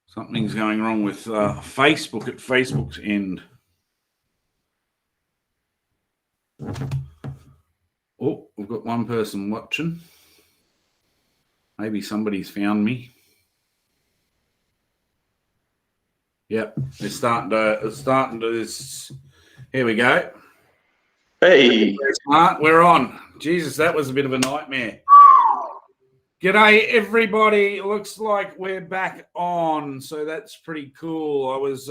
Something's going wrong with Facebook at Facebook's end. Oh, we've got one person watching. Maybe somebody's found me. Yep, it's starting to this. Here we go. Hey. Smart, we're on. Jesus, that was a bit of a nightmare. G'day, everybody. It looks like we're back on, so that's pretty cool. I was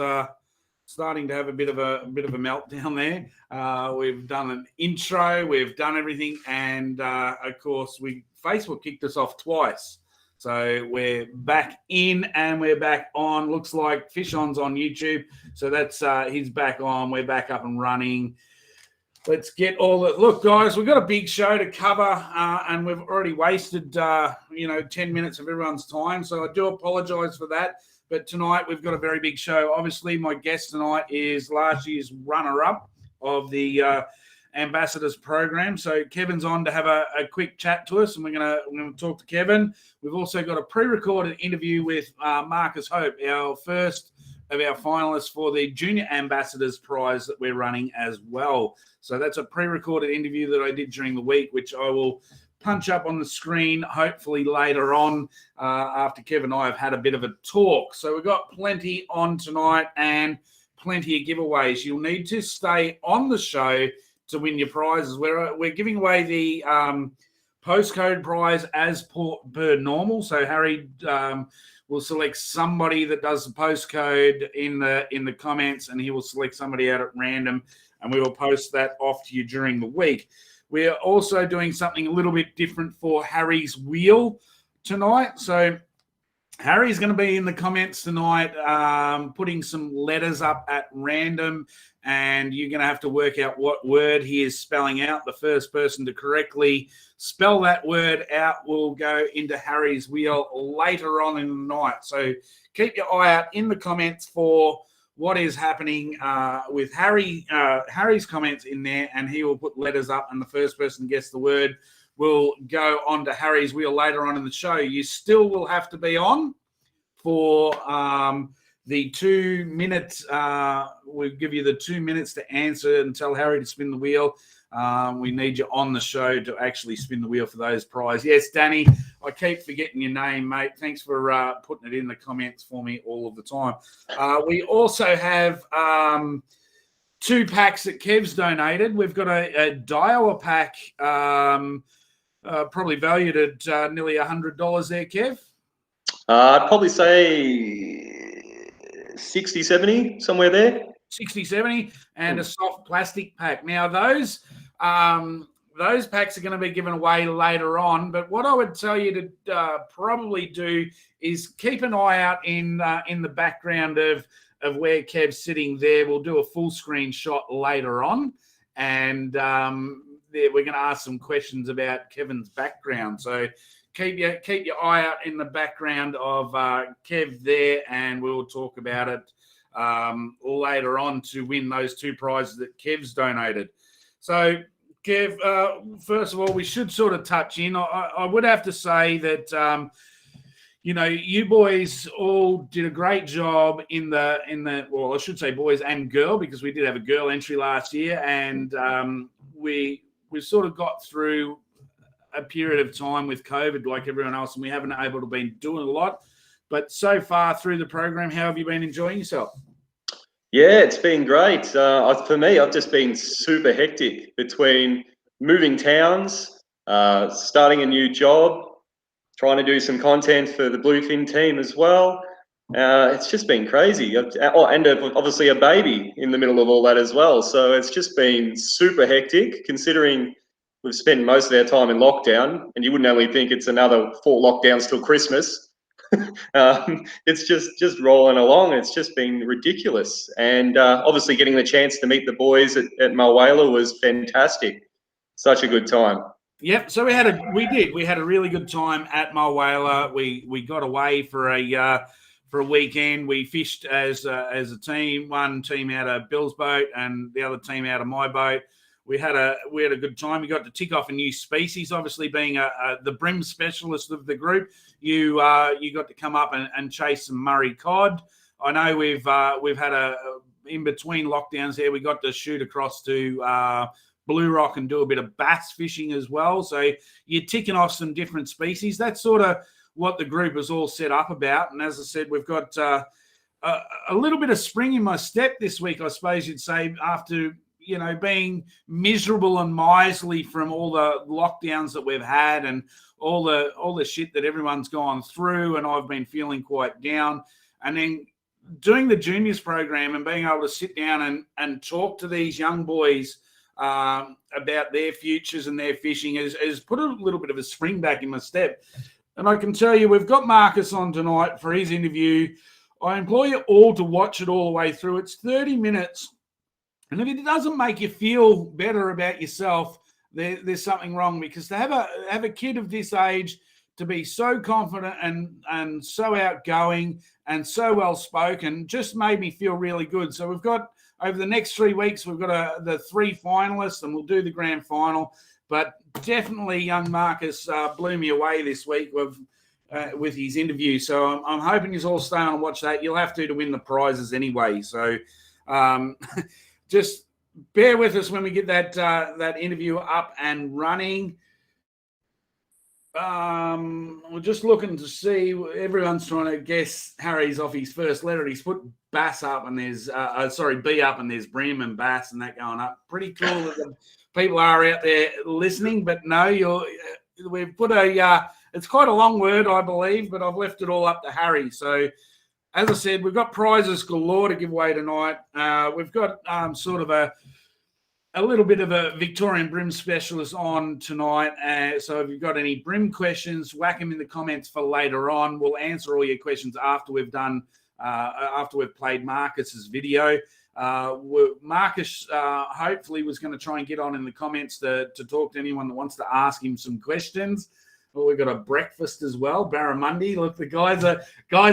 starting to have a bit of a meltdown there. We've done an intro, we've done everything, and of course, Facebook kicked us off twice. So we're back in and we're back on. Looks like Fishon's on YouTube, so that's he's back on. We're back up and running. Let's get all the look, guys. We've got a big show to cover, and we've already wasted 10 minutes of everyone's time. So I do apologise for that. But tonight we've got a very big show. Obviously, my guest tonight is last year's runner-up of the Ambassadors program. So Kevin's on to have a quick chat to us, and we're gonna talk to Kevin. We've also got a pre-recorded interview with Marcus Hope, our first of our finalists for the Junior Ambassadors prize that we're running as well. So that's a pre-recorded interview that I did during the week, which I will punch up on the screen hopefully later on after Kevin and I have had a bit of a talk. So we've got plenty on tonight and plenty of giveaways. You'll need to stay on the show to win your prizes. We're giving away the postcode prize as per normal. So Harry will select somebody that does the postcode in the comments, and he will select somebody out at random, and we will post that off to you during the week. We are also doing something a little bit different for Harry's Wheel tonight. So Harry's going to be in the comments tonight, putting some letters up at random, and you're going to have to work out what word he is spelling out. The first person to correctly spell that word out will go into Harry's Wheel later on in the night. So keep your eye out in the comments for what is happening with Harry's comments in there, and he will put letters up, and the first person to guess the word will go on to Harry's Wheel later on in the show. You still will have to be on for the 2 minutes. We'll give you the 2 minutes to answer and tell Harry to spin the wheel. We need you on the show to actually spin the wheel for those prizes. Yes, Danny, I keep forgetting your name, mate. Thanks for putting it in the comments for me all of the time. We also have 2 packs that Kev's donated. We've got a dialer pack, probably valued at nearly $100 there, Kev. I'd probably say 60, 70, somewhere there. 60, 70, and a soft plastic pack. Now, those packs are going to be given away later on, but what I would tell you to probably do is keep an eye out in the background of where Kev's sitting there. We'll do a full screen shot later on, and we're going to ask some questions about Kevin's background. So keep your eye out in the background of Kev there, and we'll talk about it later on to win those 2 prizes that Kev's donated. So, Kev, first of all, we should sort of touch in. I would have to say that you boys all did a great job in the well, I should say boys and girl, because we did have a girl entry last year, and we sort of got through a period of time with COVID like everyone else, and we haven't been able to be doing a lot. But so far through the program, how have you been enjoying yourself? Yeah, it's been great. For me, I've just been super hectic between moving towns, starting a new job, trying to do some content for the Bluefin team as well. It's just been crazy. And obviously a baby in the middle of all that as well. So it's just been super hectic, considering we've spent most of our time in lockdown, and you wouldn't only think it's another 4 lockdowns till Christmas. It's just rolling along. It's just been ridiculous. And obviously getting the chance to meet the boys at Mulwala was fantastic. Such a good time. Yep. So we had a really good time at Mulwala. We got away for for a weekend. We fished as a team, one team out of Bill's boat and the other team out of my boat. We had a good time. We got to tick off a new species. Obviously, being the brim specialist of the group, you got to come up and chase some Murray cod. I know we've had in between lockdowns there, we got to shoot across to Blue Rock and do a bit of bass fishing as well. So you're ticking off some different species. That's sort of what the group is all set up about. And as I said, we've got a little bit of spring in my step this week, I suppose you'd say, after being miserable and miserly from all the lockdowns that we've had and all the shit that everyone's gone through, and I've been feeling quite down. And then doing the juniors program and being able to sit down and talk to these young boys about their futures and their fishing has put a little bit of a spring back in my step. And I can tell you, we've got Marcus on tonight for his interview. I implore you all to watch it all the way through. It's 30 minutes. And if it doesn't make you feel better about yourself, there's something wrong, because to have a kid of this age to be so confident and so outgoing and so well spoken just made me feel really good. So we've got, over the next 3 weeks, we've got the 3 finalists, and we'll do the grand final. But definitely young Marcus blew me away this week with his interview. So I'm hoping you all stay on and watch that. You'll have to win the prizes anyway. So just bear with us when we get that interview up and running. We're just looking to see. Everyone's trying to guess Harry's off his first letter. He's put bass up, and there's B up, and there's brim and bass and that going up. Pretty cool that the people are out there listening. But no, we've put it's quite a long word, I believe, but I've left it all up to Harry. So, as I said, we've got prizes galore to give away tonight. We've got sort of a little bit of a Victorian brim specialist on tonight. So if you've got any brim questions, whack them in the comments for later on. We'll answer all your questions after we've done, after we've played Marcus's video. Marcus hopefully was going to try and get on in the comments to talk to anyone that wants to ask him some questions. Well, we've got a breakfast as well, Barramundi. Look, the guys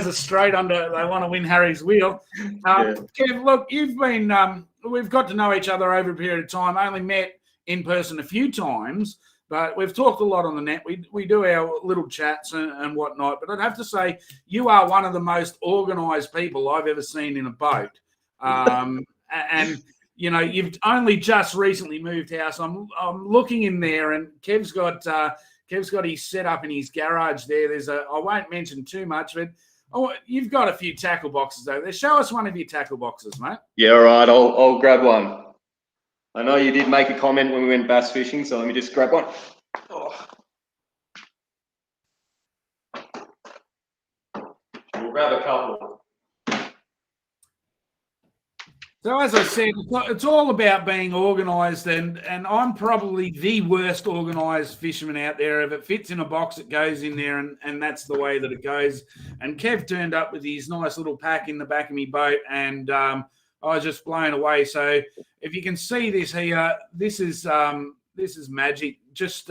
are straight under. They want to win Harry's wheel. Kev, look, you've been. We've got to know each other over a period of time. Only met in person a few times, but we've talked a lot on the net. We do our little chats and whatnot. But I'd have to say you are one of the most organised people I've ever seen in a boat. And you've only just recently moved house. I'm looking in there, and Kev's got his setup in his garage there. I won't mention too much, but you've got a few tackle boxes over there. Show us one of your tackle boxes, mate. Yeah, all right. I'll grab one. I know you did make a comment when we went bass fishing, so let me just grab one. Oh. We'll grab a couple. So as I said, it's all about being organised, and I'm probably the worst organised fisherman out there. If it fits in a box, it goes in there, and that's the way that it goes. And Kev turned up with his nice little pack in the back of my boat, and I was just blown away. So if you can see this here, this is magic. Just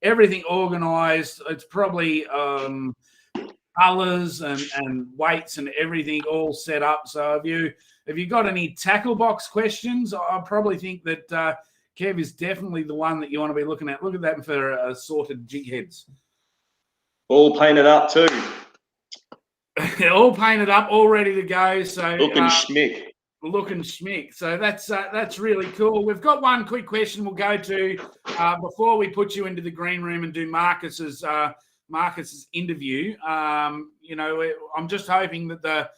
everything organised. It's probably colours and weights and everything all set up. So if you've got any tackle box questions, I probably think that Kev is definitely the one that you want to be looking at. Look at that for assorted jig heads. All painted up too. All painted up, all ready to go. So looking schmick. Looking schmick. So that's really cool. We've got one quick question we'll go to before we put you into the green room and do Marcus's interview. I'm just hoping that the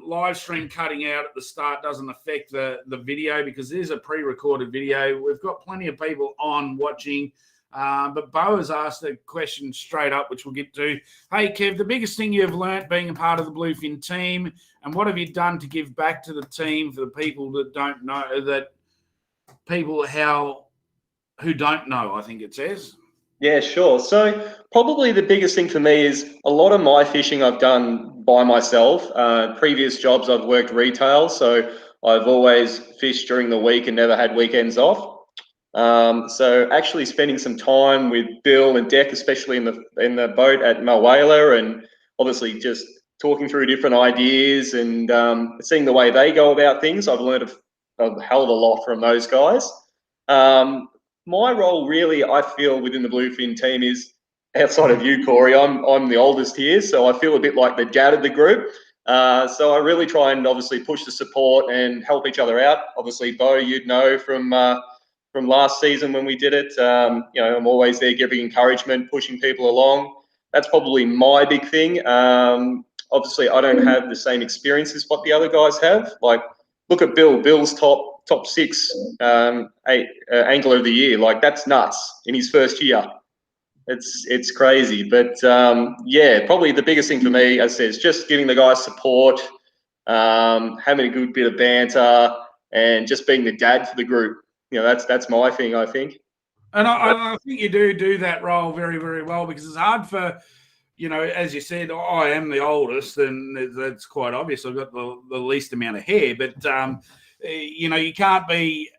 live stream cutting out at the start doesn't affect the video, because it is a pre-recorded video. We've got plenty of people on watching, but Bo has asked a question straight up, which we'll get to. Hey, Kev, the biggest thing you've learnt being a part of the Bluefin team, and what have you done to give back to the team for the people that don't know, who don't know, I think it says. Yeah, sure. So probably the biggest thing for me is a lot of my fishing I've done by myself. Previous jobs I've worked retail, so I've always fished during the week and never had weekends off. So actually spending some time with Bill and Deck, especially in the boat at Mulwala, and obviously just talking through different ideas and seeing the way they go about things. I've learned a hell of a lot from those guys. My role really, I feel, within the Bluefin team is, outside of you, Corey, I'm the oldest here, so I feel a bit like the dad of the group. So I really try and obviously push the support and help each other out. Obviously, Bo, you'd know from last season when we did it. You know, I'm always there giving encouragement, pushing people along. That's probably my big thing. Obviously, I don't have the same experience as what the other guys have. Like, look at Bill. Bill's top 6 angler of the year. Like, that's nuts in his first year. It's crazy. But yeah, probably the biggest thing for me, as I said, is just giving the guys support, having a good bit of banter, and just being the dad for the group. You know, that's my thing, I think. And I think you do that role very, very well, because it's hard for, you know, as you said, I am the oldest, and that's quite obvious. I've got the least amount of hair, but you know, you can't be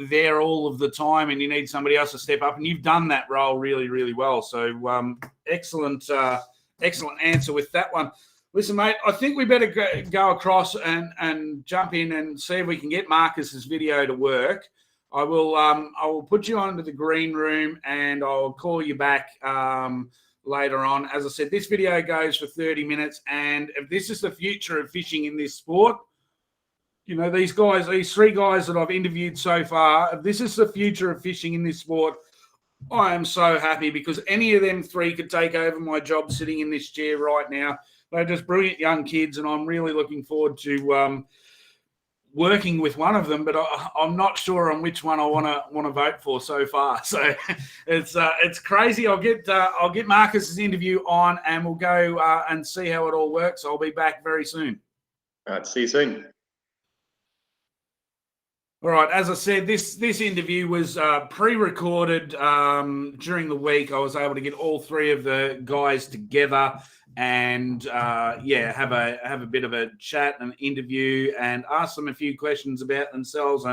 there all of the time, and you need somebody else to step up. And you've done that role really, really well. So excellent answer with that one. Listen, mate, I think we better go across and jump in and see if we can get Marcus's video to work. I will put you onto the green room, and I'll call you back later on. As I said, this video goes for 30 minutes, and if this is the future of fishing in this sport, you know, these 3 guys that I've interviewed so far, if this is the future of fishing in this sport, I am so happy, because any of them 3 could take over my job sitting in this chair right now. They're just brilliant young kids, and I'm really looking forward to working with one of them, but I'm not sure on which one I want to vote for so far. So it's crazy. I'll get Marcus's interview on, and we'll go and see how it all works. I'll be back very soon. All right, see you soon. All right, as I said, this interview was pre-recorded during the week. I was able to get all 3 of the guys together and have a bit of a chat and interview, and ask them a few questions about themselves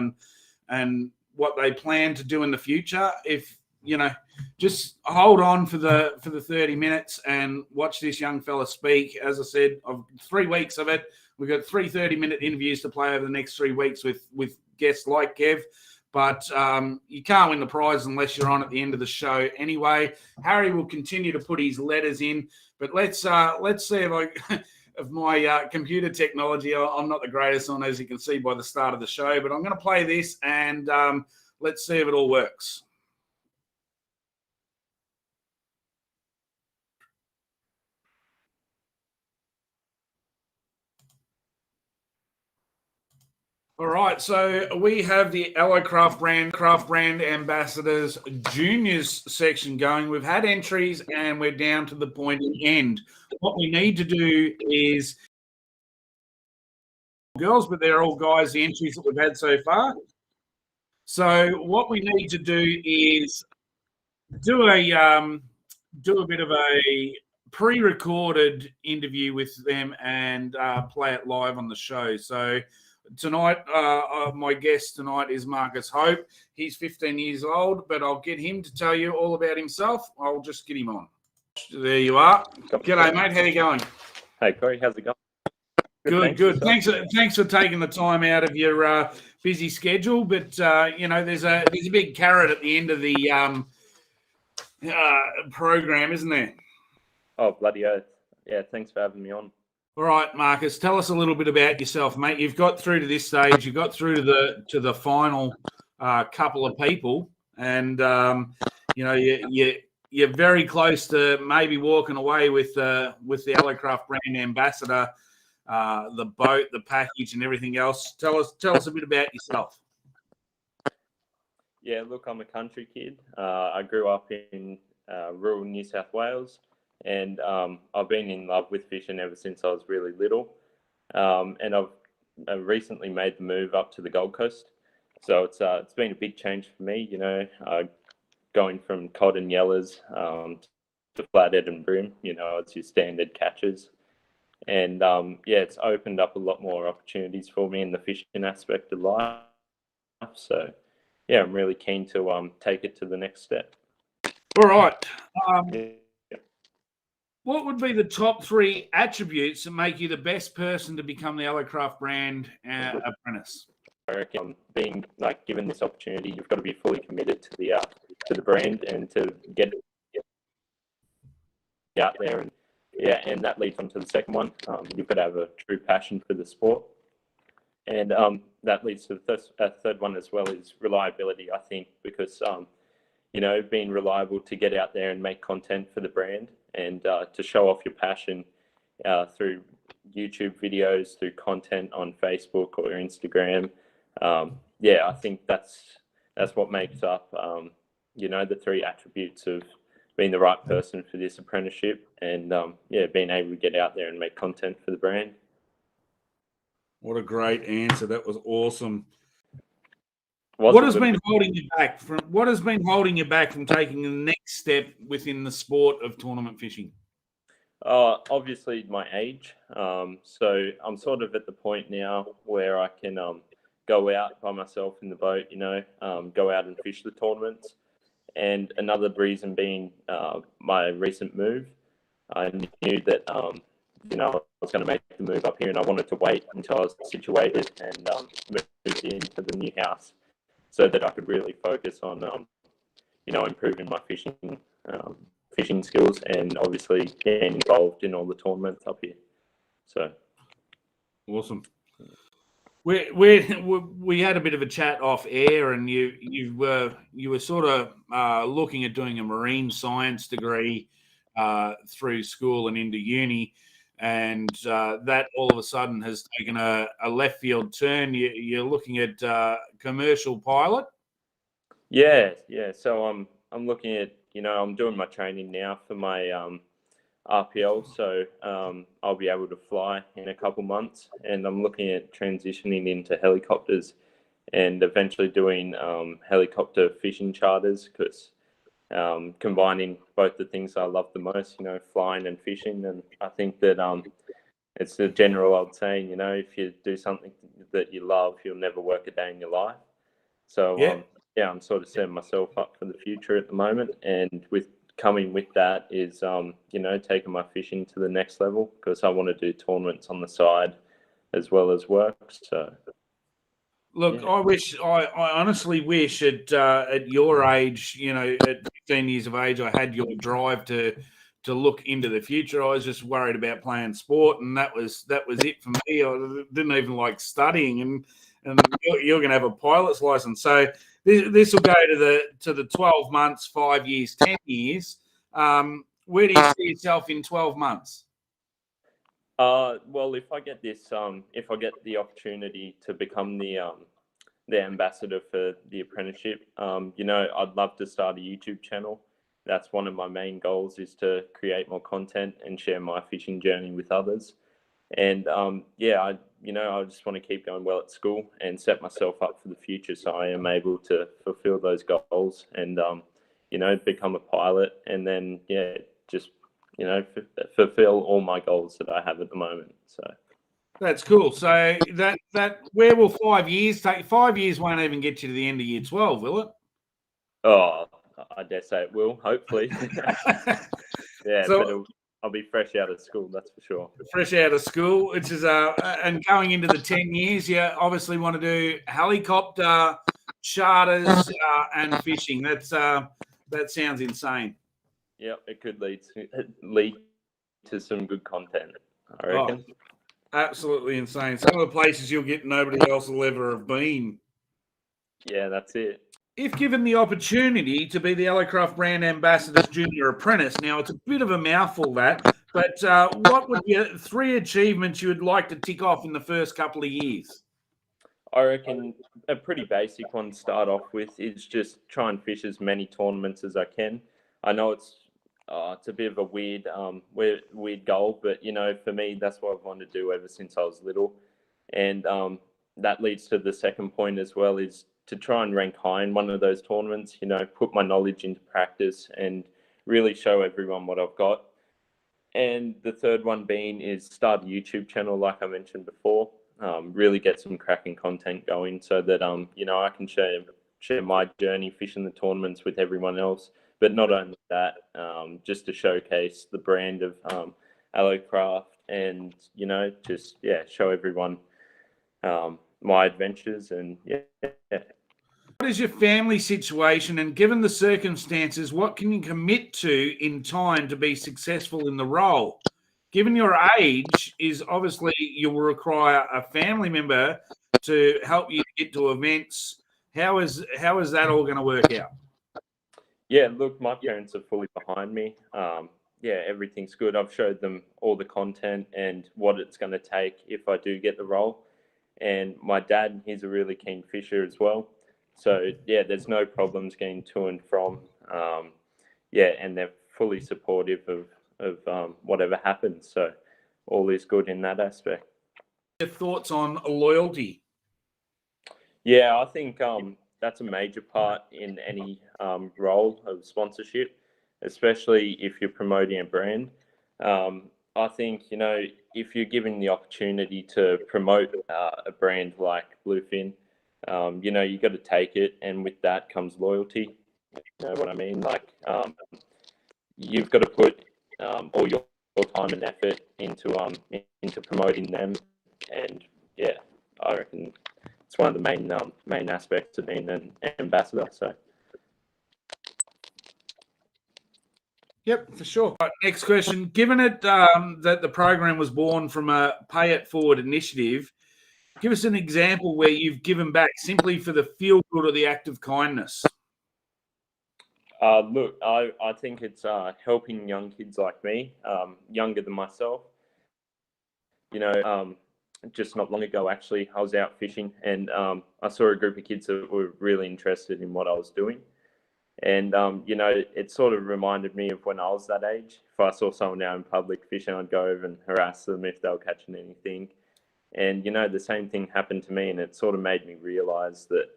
and what they plan to do in the future. If you know, just hold on for the 30 minutes and watch this young fella speak. As I said, of 3 weeks of it, we've got 3 30-minute interviews to play over the next 3 weeks with guests like Kev. But you can't win the prize unless you're on at the end of the show anyway. Harry will continue to put his letters in, but let's see if my computer technology, I'm not the greatest on, as you can see by the start of the show, but I'm going to play this, and let's see if it all works. All right, so we have the Aloe Craft Brand Ambassadors Juniors section going. We've had entries, and we're down to the pointy end. What we need to do is girls, but they're all guys, the entries that we've had so far. So what we need to do is do a bit of a pre-recorded interview with them and play it live on the show. So tonight, my guest tonight is Marcus Hope. He's 15 years old, but I'll get him to tell you all about himself. I'll just get him on. There you are. G'day, mate. How you going? Hey, Corey. How's it going? Good. Thanks for taking the time out of your busy schedule. But you know, there's a big carrot at the end of the program, isn't there? Oh, bloody oath. Yeah, thanks for having me on. All right, Marcus, tell us a little bit about yourself, mate. You've got through to this stage. You got through to the final couple of people, and you know, you're very close to maybe walking away with the Aloe Craft Brand Ambassador, the boat, the package, and everything else. Tell us a bit about yourself. Yeah, look, I'm a country kid. I grew up in rural New South Wales, and I've been in love with fishing ever since I was really little. And I've recently made the move up to the Gold Coast, so it's been a big change for me. You know, going from cod and yellers to flathead and bream. You know, it's your standard catches, and yeah, it's opened up a lot more opportunities for me in the fishing aspect of life. So yeah, I'm really keen to take it to the next step. All right. Yeah. What would be the top 3 attributes that make you the best person to become the Allocraft brand apprentice? I reckon being like given this opportunity, you've got to be fully committed to the brand and to get out there, and that leads on to the second one. You've got to have a true passion for the sport, and that leads to the third one as well is reliability. I think because being reliable to get out there and make content for the brand and to show off your passion through YouTube videos, through content on Facebook or Instagram. I think that's what makes up, the 3 attributes of being the right person for this apprenticeship and, being able to get out there and make content for the brand. What a great answer. That was awesome. What What has been holding you back from taking the next step within the sport of tournament fishing? Obviously my age. So I'm sort of at the point now where I can go out by myself in the boat, go out and fish the tournaments. And another reason being my recent move. I knew that, I was going to make the move up here and I wanted to wait until I was situated and moved into the new house so that I could really focus on, improving my fishing skills and obviously getting involved in all the tournaments up here. So awesome. We had a bit of a chat off air, and you were sort of looking at doing a marine science degree through school and into uni, and that all of a sudden has taken a left field turn. You're looking at commercial pilot. Yeah. So I'm looking at I'm doing my training now for my RPL, so I'll be able to fly in a couple months, and I'm looking at transitioning into helicopters and eventually doing helicopter fishing charters because combining both the things I love the most, flying and fishing, and I think that it's a general old saying, if you do something that you love, you'll never work a day in your life. So I'm sort of setting myself up for the future at the moment, and coming with that is, taking my fishing to the next level because I want to do tournaments on the side as well as work. So, look, yeah. I honestly wish at your age, at 15 years of age, I had your drive to look into the future. I was just worried about playing sport, and that was it for me. I didn't even like studying, and you're going to have a pilot's license. So this will go to the 12 months, 5 years, 10 years. Where do you see yourself in 12 months? Well, if I get the opportunity to become the ambassador for the apprenticeship, I'd love to start a YouTube channel. That's one of my main goals, is to create more content and share my fishing journey with others. And I just want to keep going well at school and set myself up for the future so I am able to fulfill those goals and, become a pilot and then, just, fulfill all my goals that I have at the moment. So that's cool. So that where will 5 years take? 5 years won't even get you to the end of year 12, will it? Oh, I dare say it will, hopefully. Yeah, so, but I'll be fresh out of school, that's for sure. Fresh out of school, which is and going into the 10 years, you obviously want to do helicopter, charters, and fishing. That sounds insane. Yeah, it could lead to some good content, I reckon. Oh, absolutely insane. Some of the places you'll get nobody else will ever have been. Yeah, that's it. If given the opportunity to be the Allocraft Brand Ambassador's Junior Apprentice, now it's a bit of a mouthful that, but what would be 3 achievements you would like to tick off in the first couple of years? I reckon a pretty basic one to start off with is just try and fish as many tournaments as I can. I know it's a bit of a weird goal, but for me, that's what I've wanted to do ever since I was little, and that leads to the second point as well, is to try and rank high in one of those tournaments. Put my knowledge into practice and really show everyone what I've got. And the third one being is start a YouTube channel, like I mentioned before. Really get some cracking content going so that I can share my journey fishing the tournaments with everyone else, but not only that, just to showcase the brand of Allocraft, and just show everyone my adventures, and What is your family situation, and given the circumstances, what can you commit to in time to be successful in the role? Given your age, is obviously you will require a family member to help you get to events. How is that all going to work out? Yeah, look, my parents are fully behind me. Everything's good. I've showed them all the content and what it's going to take if I do get the role. And my dad, he's a really keen fisher as well. So, there's no problems getting to and from. And they're fully supportive of whatever happens. So, all is good in that aspect. Your thoughts on loyalty? Yeah, I think that's a major part in any role of sponsorship, especially if you're promoting a brand. I think, if you're given the opportunity to promote a brand like Bluefin, you got to take it. And with that comes loyalty. You know what I mean? Like, you've got to put all your time and effort into promoting them. And I reckon it's one of the main aspects of being an ambassador. So. Yep, for sure. Right, next question. Given it that the program was born from a Pay It Forward initiative, give us an example where you've given back simply for the feel good or the act of kindness. Look, I think it's helping young kids like me, younger than myself. Just not long ago, actually, I was out fishing, and I saw a group of kids that were really interested in what I was doing. And, it sort of reminded me of when I was that age. If I saw someone out in public fishing, I'd go over and harass them if they were catching anything. And, the same thing happened to me, and it sort of made me realize that,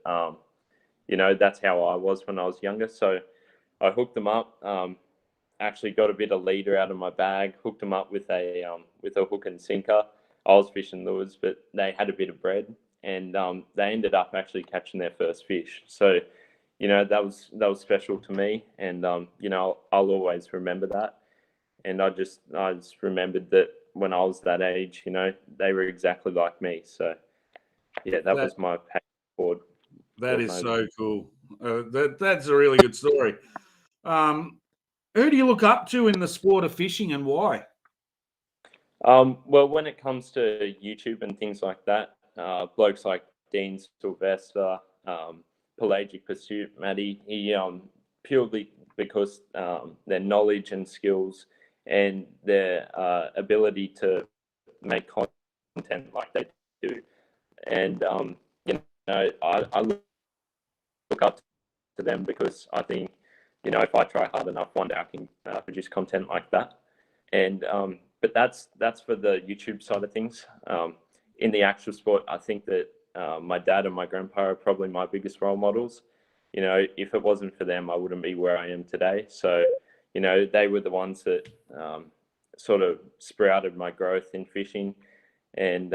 that's how I was when I was younger. So I hooked them up, actually got a bit of leader out of my bag, hooked them up with a hook and sinker. I was fishing lures, but they had a bit of bread, and they ended up actually catching their first fish. So, that was special to me, and I'll always remember that. And I just remembered that when I was that age, they were exactly like me. So that was my Pay It Forward. That is so cool. That's a really good story. Who do you look up to in the sport of fishing, and why? Well, when it comes to YouTube and things like that, blokes like Dean Sylvester, Pelagic Pursuit, Matty, he purely because their knowledge and skills and their ability to make content like they do. And I look up to them because I think, if I try hard enough, one day I can produce content like that. And but that's for the YouTube side of things. In the actual sport, I think that my dad and my grandpa are probably my biggest role models. If it wasn't for them, I wouldn't be where I am today. So, they were the ones that sort of sprouted my growth in fishing, and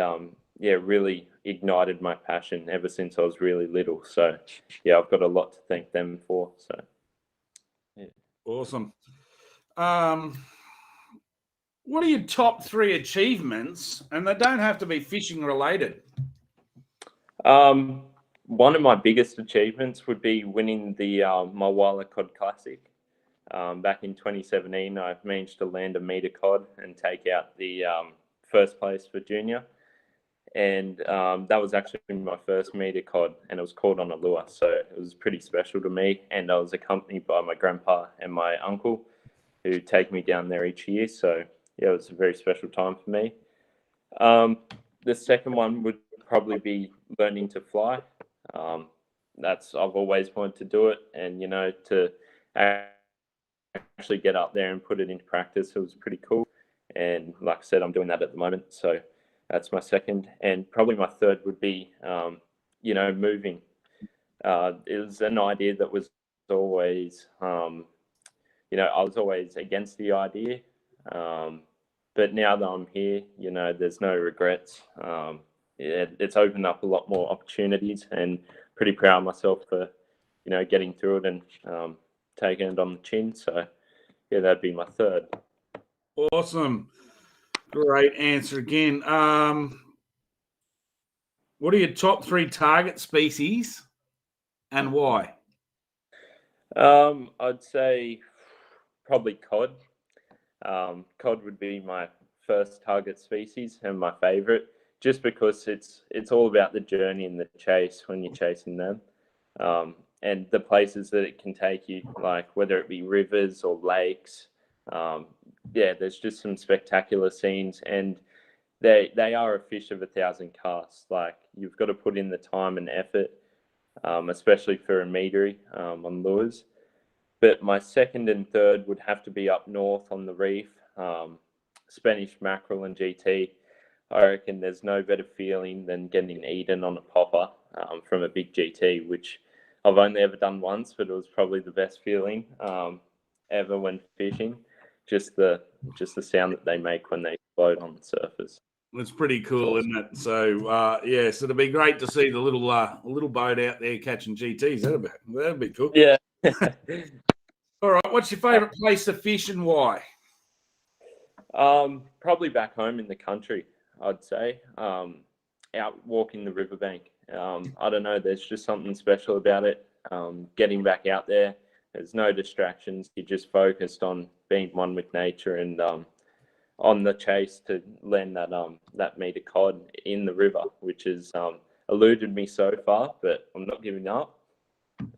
really ignited my passion ever since I was really little. So, I've got a lot to thank them for. So, Awesome. What are your top 3 achievements? And they don't have to be fishing related. One of my biggest achievements would be winning the Mulwala Cod Classic. Back in 2017, I managed to land a meter cod and take out the first place for junior. And that was actually my first meter cod, and it was caught on a lure. So it was pretty special to me. And I was accompanied by my grandpa and my uncle, who take me down there each year. So it was a very special time for me. The second one would probably be learning to fly. I've always wanted to do it, and to actually get up there and put it into practice, it was pretty cool. And like I said, I'm doing that at the moment. So that's my second, and probably my third would be moving. It was an idea that was always I was always against the idea, but now that I'm here, there's no regrets. It's opened up a lot more opportunities, and pretty proud of myself for getting through it and taking it on the chin. So yeah, that'd be my third. Awesome. Great answer again. What are your top 3 target species and why? I'd say probably cod. Cod would be my first target species and my favorite, just because it's all about the journey and the chase when you're chasing them, and the places that it can take you, like whether it be rivers or lakes. There's just some spectacular scenes, and they are a fish of 1,000 casts. Like, you've got to put in the time and effort, especially for a meatery on lures. But my second and third would have to be up north on the reef, Spanish mackerel and GT. I reckon there's no better feeling than getting eaten on a popper from a big GT, which I've only ever done once, but it was probably the best feeling ever when fishing. Just the sound that they make when they explode on the surface. It's pretty cool, isn't it? So, so it'd be great to see the little boat out there catching GTs. That'd be cool. Yeah. All right. What's your favourite place to fish and why? Probably back home in the country, I'd say. Out walking the riverbank. I don't know. There's just something special about it. Getting back out there. There's no distractions. You're just focused on being one with nature and on the chase to land that meter cod in the river, which has eluded me so far, but I'm not giving up.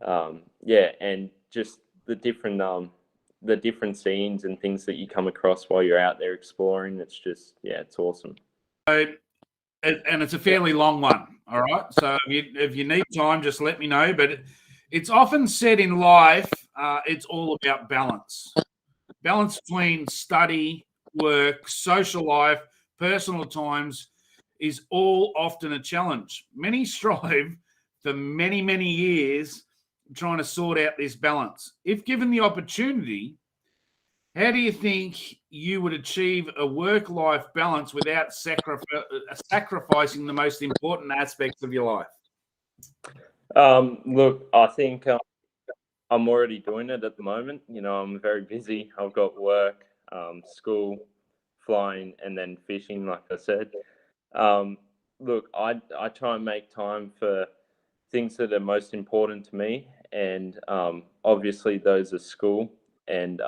And just the different scenes and things that you come across while you're out there exploring. It's just, it's awesome. And it's a fairly long one. All right. So if you need time, just let me know. But it's often said in life, it's all about balance. Balance between study, work, social life, personal times is all often a challenge. Many strive for many, many years trying to sort out this balance. If given the opportunity, how do you think you would achieve a work-life balance without sacrificing the most important aspects of your life? Look, I think I'm already doing it at the moment. I'm very busy. I've got work, school, flying, and then fishing, like I said. Look, I try and make time for things that are most important to me, and obviously those are school and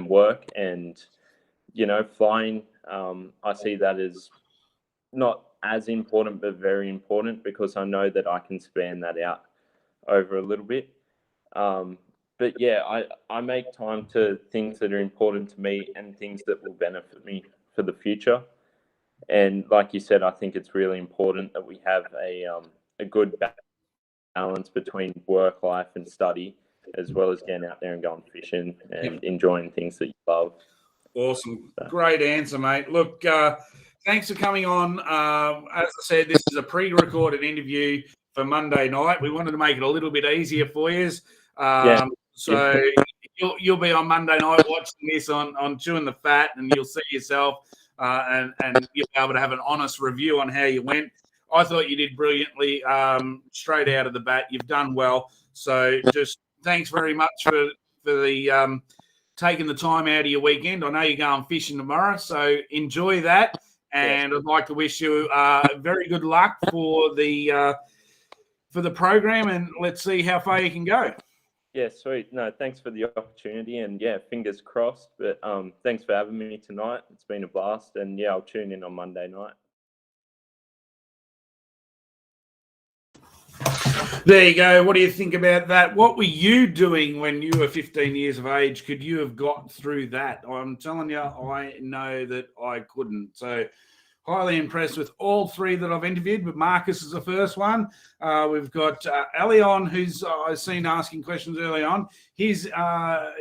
work, and flying. I see that as not as important, but very important, because I know that I can span that out over a little bit. But yeah, I make time to things that are important to me and things that will benefit me for the future. And like you said, I think it's really important that we have a good balance between work life and study, as well as getting out there and going fishing and enjoying things that you love. Awesome. Great answer, mate. Look, thanks for coming on. As I said, this is a pre-recorded interview for Monday night. We wanted to make it a little bit easier for you. So you'll be on Monday night watching this on Chewing the Fat, and you'll see yourself and you'll be able to have an honest review on how you went. I thought you did brilliantly straight out of the bat. You've done well. So just thanks very much for the taking the time out of your weekend. I know you're going fishing tomorrow, so enjoy that. And I'd like to wish you very good luck for the program, and let's see how far you can go. Yeah, sweet. No, thanks for the opportunity, and fingers crossed. But thanks for having me tonight. It's been a blast, and I'll tune in on Monday night. There you go. What do you think about that? What were you doing when you were 15 years of age? Could you have got through that? I'm telling you, I know that I couldn't. So highly impressed with all 3 that I've interviewed, but Marcus is the first one. We've got Elion, who's I've seen asking questions early on. His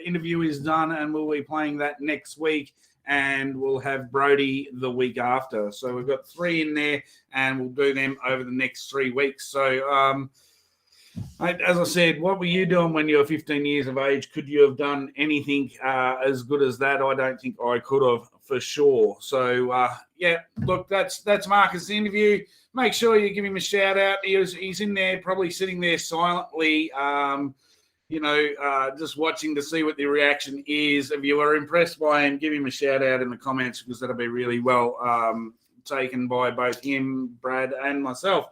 interview is done, and we'll be playing that next week. And we'll have Brody the week after. So we've got 3 in there, and we'll do them over the next 3 weeks. So, as I said, what were you doing when you were 15 years of age? Could you have done anything as good as that? I don't think I could have, for sure. So, look, that's Marcus' interview. Make sure you give him a shout out. He's in there, probably sitting there silently, just watching to see what the reaction is. If you are impressed by him, give him a shout out in the comments, because that'll be really well taken by both him, Brad, and myself.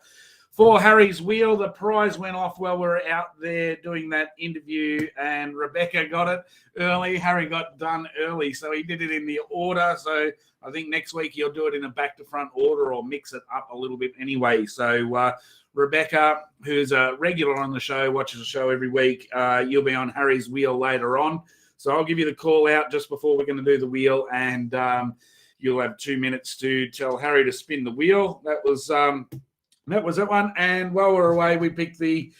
For Harry's Wheel, the prize went off while we were out there doing that interview, and Rebecca got it early. Harry got done early, so he did it in the order. So I think next week he'll do it in a back-to-front order or mix it up a little bit anyway. So Rebecca, who's a regular on the show, watches the show every week, you'll be on Harry's Wheel later on. So I'll give you the call out just before we're going to do the wheel, and you'll have 2 minutes to tell Harry to spin the wheel. That was that one. And while we're away, we picked the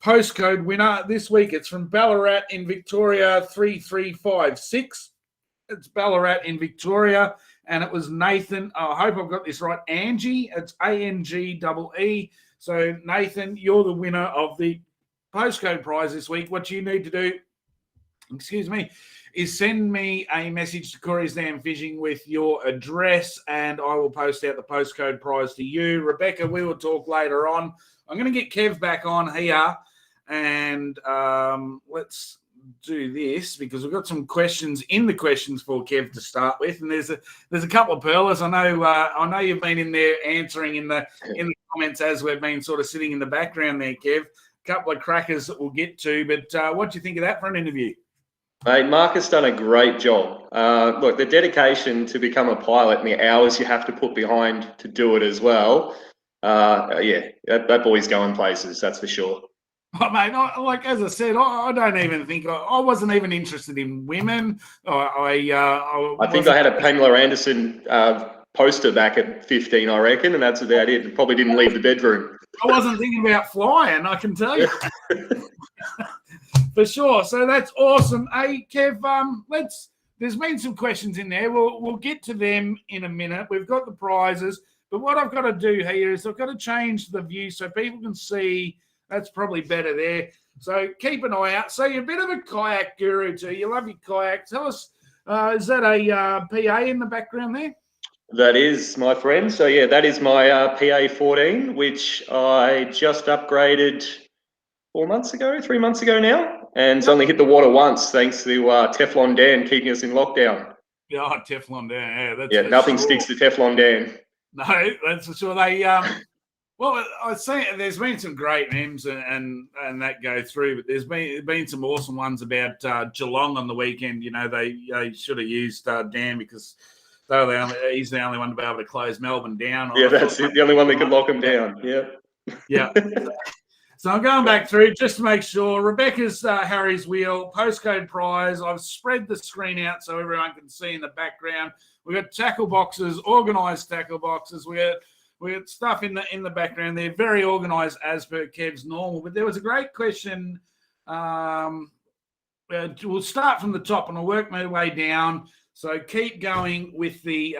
postcode winner this week. It's from Ballarat in Victoria, 3356. It's Ballarat in Victoria, and it was Nathan. I hope I've got this right. Angie. It's ANGEE. So, Nathan, you're the winner of the postcode prize this week. What you need to do, is send me a message to Corey's Dam Fishing with your address, and I will post out the postcode prize to you. Rebecca, we will talk later on. I'm going to get Kev back on here, and let's do this, because we've got some questions in the questions for Kev to start with, and there's a couple of pearlers. I know you've been in there answering in the comments as we've been sort of sitting in the background there, Kev. A couple of crackers that we'll get to, but what do you think of that for an interview? Mate, Mark has done a great job. Look, the dedication to become a pilot and the hours you have to put behind to do it as well. That boy's going places, that's for sure. Oh, mate, as I said, I don't even think I wasn't even interested in women. I think I had a Pamela Anderson poster back at 15, I reckon, and that's about it. Probably didn't leave the bedroom. I wasn't thinking about flying, I can tell you. For sure. So that's awesome. Hey, Kev, there's been some questions in there. We'll get to them in a minute. We've got the prizes, but what I've got to do here is I've got to change the view so people can see. That's probably better there. So keep an eye out. So you're a bit of a kayak guru too. You love your kayak. Tell us, is that a PA in the background there? That is, my friend. So yeah, that is my PA 14, which I just upgraded 3 months ago now, and it's only hit the water once thanks to Teflon Dan keeping us in lockdown. Yeah, Teflon Dan. Yeah, nothing sticks to Teflon Dan. No, that's for sure. They well, I've seen there's been some great memes and that go through, but there's been some awesome ones about Geelong on the weekend. They should have used Dan, because he's the only one to be able to close Melbourne down. Yeah, that's it. The only one that could lock him down. Yeah. Yeah. So I'm going back through just to make sure. Rebecca's Harry's Wheel, postcode prize. I've spread the screen out so everyone can see in the background. We've got tackle boxes, organised tackle boxes. We got stuff in the background. They're very organised as per Kev's normal. But there was a great question. We'll start from the top and I'll work my way down. So keep going with the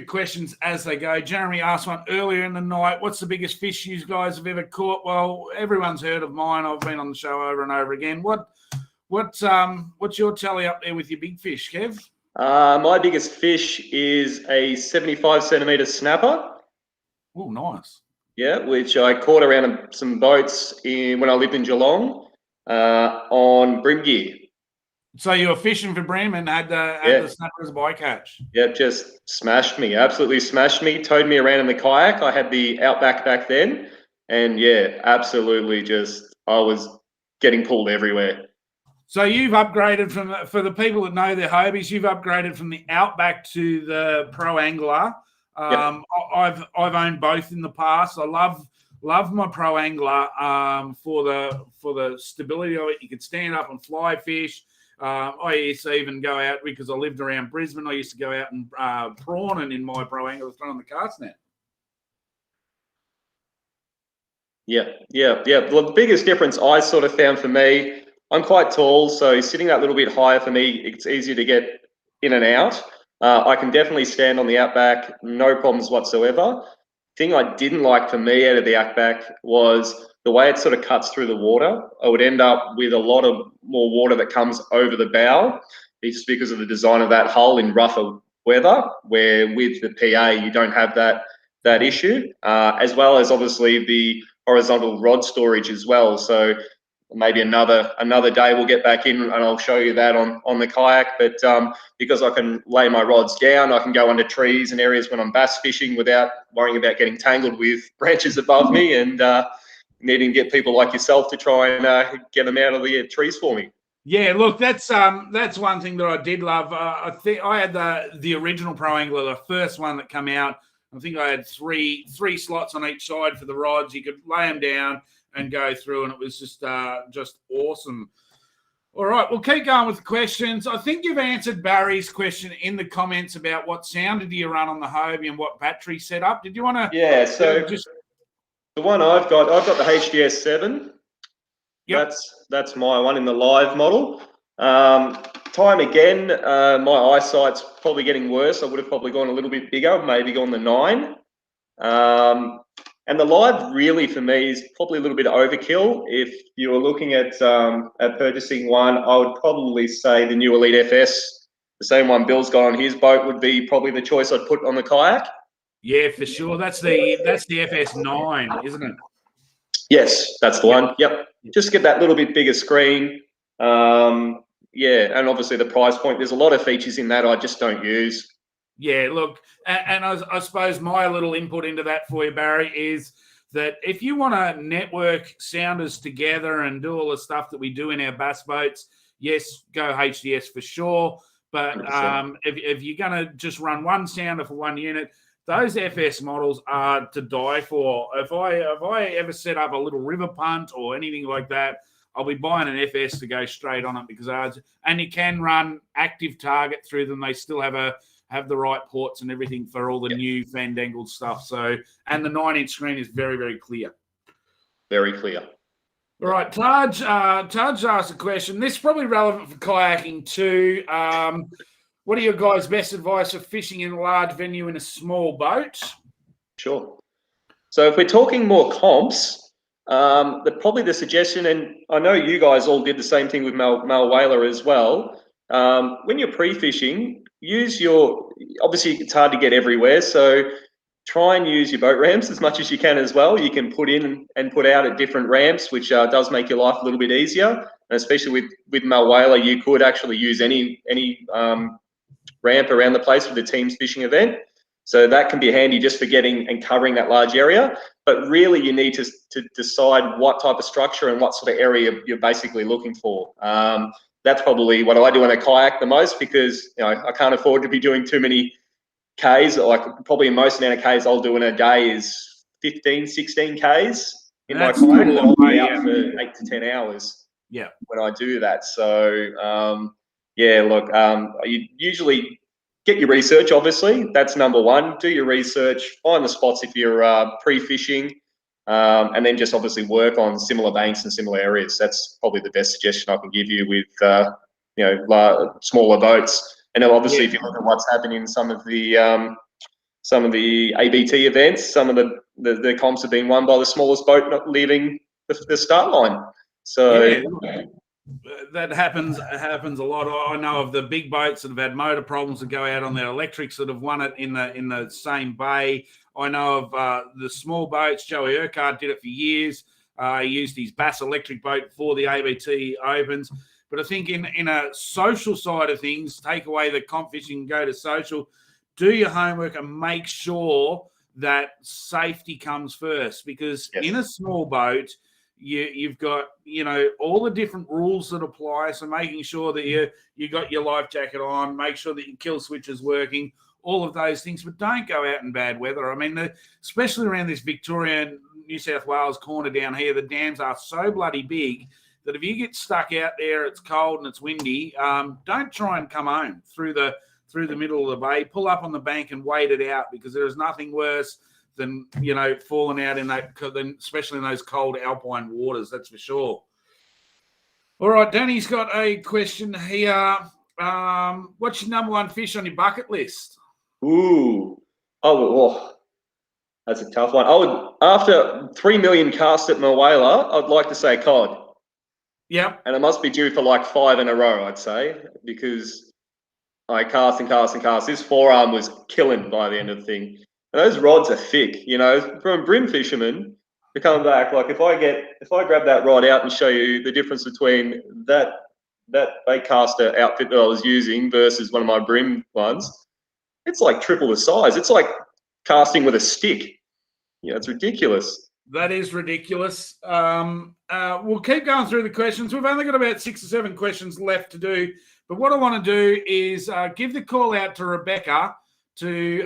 questions as they go. Jeremy asked one earlier in the night. What's the biggest fish you guys have ever caught? Well, everyone's heard of mine. I've been on the show over and over again. What's your tally up there with your big fish, Kev? My biggest fish is a 75 centimetre snapper. Oh, nice. Yeah, which I caught around some boats when I lived in Geelong on Brim Gear. So you were fishing for Brim and had the snapper as a bycatch? Yeah, just smashed me. Absolutely smashed me. Towed me around in the kayak. I had the Outback back then. And yeah, absolutely I was getting pulled everywhere. So you've upgraded for the people that know their Hobies, you've upgraded from the Outback to the Pro Angler. Yep. I've owned both in the past. I love my Pro Angler for the stability of it. You can stand up and fly fish. I used to even go out, because I lived around Brisbane, I used to go out and prawning in my Pro Angler throwing the cast net. Yeah. Well, the biggest difference I sort of found for me, I'm quite tall, so sitting that little bit higher for me, it's easier to get in and out. I can definitely stand on the Outback, no problems whatsoever. Thing I didn't like for me out of the Outback was the way it sort of cuts through the water. I would end up with a lot of more water that comes over the bow, just because of the design of that hull in rougher weather, where with the PA you don't have that issue, as well as obviously the horizontal rod storage as well. So maybe another day we'll get back in and I'll show you that on the kayak. But because I can lay my rods down, I can go under trees and areas when I'm bass fishing without worrying about getting tangled with branches above me and needing to get people like yourself to try and get them out of the trees for me. Yeah, look, that's one thing that I did love. I think I had the original Pro Angler, the first one that came out. I think I had three slots on each side for the rods. You could lay them down and go through, and it was just awesome. All right, we'll keep going with the questions. I think you've answered Barry's question in the comments about what sounder do you run on the Hobie and what battery setup. Did you want to? Yeah, so just the one I've got the HDS 7. Yep. That's my one in the live model. Time again, my eyesight's probably getting worse. I would have probably gone a little bit bigger, maybe gone the 9. And the live really for me is probably a little bit overkill. If you were looking at purchasing one, I would probably say the new Elite FS, the same one Bill's got on his boat, would be probably the choice I'd put on the kayak. Yeah, for sure. That's the FS9, isn't it? Yes, that's the one. Yep. Just get that little bit bigger screen. Yeah, and obviously the price point. There's a lot of features in that I just don't use. Yeah, look, and I suppose my little input into that for you, Barry, is that if you want to network sounders together and do all the stuff that we do in our bass boats, yes, go HDS for sure. But if you're going to just run one sounder for one unit, those FS models are to die for. If I ever set up a little river punt or anything like that, I'll be buying an FS to go straight on it because and you can run active target through them. They still have the right ports and everything for all the new fandangled stuff. So, and the 9-inch screen is very, very clear. Very clear. All right, Taj asked a question. This is probably relevant for kayaking too. What are your guys' best advice for fishing in a large venue in a small boat? Sure. So if we're talking more comps, probably the suggestion, and I know you guys all did the same thing with Mel Whaler as well. When you're pre-fishing, obviously it's hard to get everywhere, so try and use your boat ramps as much as you can as well. You can put in and put out at different ramps, which does make your life a little bit easier. And especially with Mel Whaler, you could actually use any ramp around the place for the team's fishing event. So that can be handy just for getting and covering that large area. But really you need to decide what type of structure and what sort of area you're basically looking for. That's probably what I do on a kayak the most because I can't afford to be doing too many Ks. Like probably most amount of Ks I'll do in a day is 15, 16 Ks in my kayak. And I'll be out for 8 to 10 hours when I do that. So you usually get your research, obviously. That's number one. Do your research, find the spots if you're pre-fishing, and then just obviously work on similar banks and similar areas. That's probably the best suggestion I can give you with, smaller boats. And then obviously if you look at what's happening in some of the ABT events, some of the comps have been won by the smallest boat not leaving the start line. So that happens a lot. I know of the big boats that have had motor problems that go out on their electrics that have won it in the same bay. I know of the small boats. Joey Urquhart did it for years. He used his Bass electric boat for the ABT Opens. But I think in a social side of things, take away the comp fishing and go to social, do your homework and make sure that safety comes first because in a small boat, you've got, all the different rules that apply. So making sure that you got your life jacket on, make sure that your kill switch is working, all of those things. But don't go out in bad weather. I mean, especially around this Victorian, New South Wales corner down here, the dams are so bloody big that if you get stuck out there, it's cold and it's windy, don't try and come home through the middle of the bay. Pull up on the bank and wait it out because there is nothing worse than falling out in that, especially in those cold alpine waters. That's for sure. All right, Danny's got a question here. What's your number one fish on your bucket list? That's a tough one. After 3 million casts at my whaler, I'd like to say cod. Yeah, and it must be due for like 5 in a row, I'd say, because I cast and cast and cast. This forearm was killing by the end of the thing. And those rods are thick, from brim fishermen. to come back. Like if I grab that rod out and show you the difference between that bait caster outfit that I was using versus one of my brim ones, it's like triple the size. It's like casting with a stick. It's ridiculous. That is ridiculous. We'll keep going through the questions. We've only got about 6 or 7 questions left to do. But what I want to do is give the call out to Rebecca to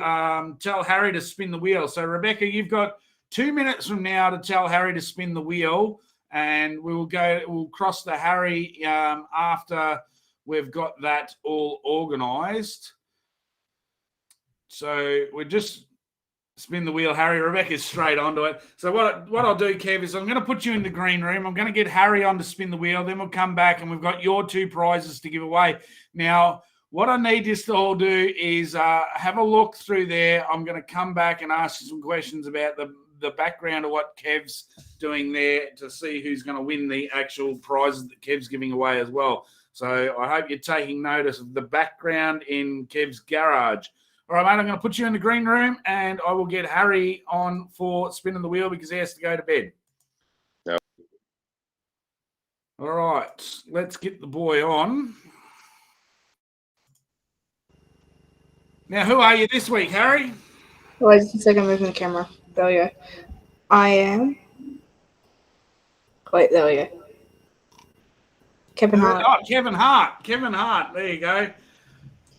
tell Harry to spin the wheel. So, Rebecca, you've got 2 minutes from now to tell Harry to spin the wheel, and we'll cross to Harry after we've got that all organised. So we're just spin the wheel, Harry. Rebecca's straight onto it. So what I'll do, Kev, is I'm going to put you in the green room. I'm going to get Harry on to spin the wheel. Then we'll come back and we've got your 2 prizes to give away. Now, what I need this to all do is have a look through there. I'm going to come back and ask you some questions about the background of what Kev's doing there to see who's going to win the actual prizes that Kev's giving away as well. So I hope you're taking notice of the background in Kev's garage. All right, mate, I'm going to put you in the green room and I will get Harry on for spinning the wheel because he has to go to bed. No. All right, let's get the boy on. Now, who are you this week, Harry? Wait just a second, I'm moving the camera. There we go. I am. Wait, there we go. Kevin Hart. Oh, Kevin Hart. Kevin Hart. There you go.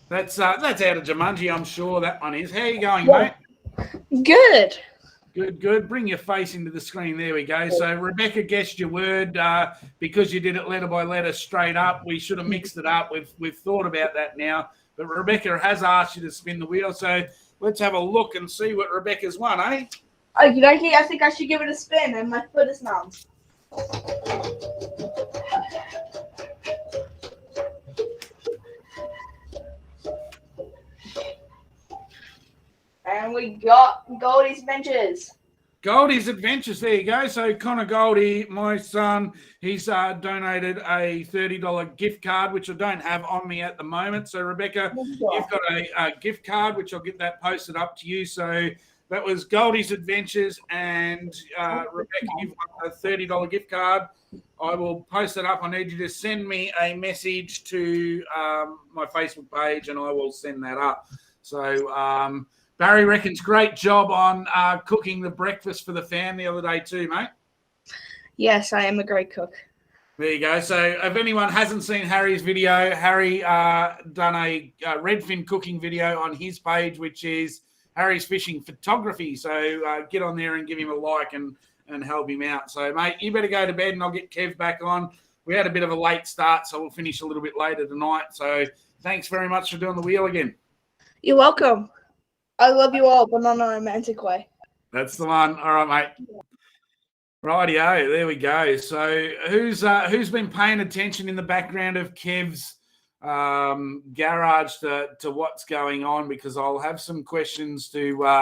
That's out of Jumanji, I'm sure that one is. How are you going, mate? Good. Good. Bring your face into the screen. There we go. So Rebecca guessed your word because you did it letter by letter straight up. We should have mixed it up. We've thought about that now. But Rebecca has asked you to spin the wheel. So let's have a look and see what Rebecca's won, eh? Okie dokie, I think I should give it a spin and my foot is numb. And we got Goldie's Adventures. Goldie's Adventures, there you go. So Connor Goldie, my son, he's donated a $30 gift card, which I don't have on me at the moment. So Rebecca, you've got a gift card, which I'll get that posted up to you. So that was Goldie's Adventures, and Rebecca, you've got a $30 gift card. I will post it up. I need you to send me a message to my Facebook page, and I will send that up. So Barry reckons great job on cooking the breakfast for the fam the other day too, mate. Yes, I am a great cook. There you go. So if anyone hasn't seen Harry's video, Harry done a redfin cooking video on his page, which is Harry's Fishing Photography. So get on there and give him a like and help him out. So, mate, you better go to bed and I'll get Kev back on. We had a bit of a late start, so we'll finish a little bit later tonight. So thanks very much for doing the wheel again. You're welcome. I love you all, but not in a romantic way. That's the one. All right, mate. Rightio, there we go. So who's been paying attention in the background of Kev's garage to what's going on? Because I'll have some questions to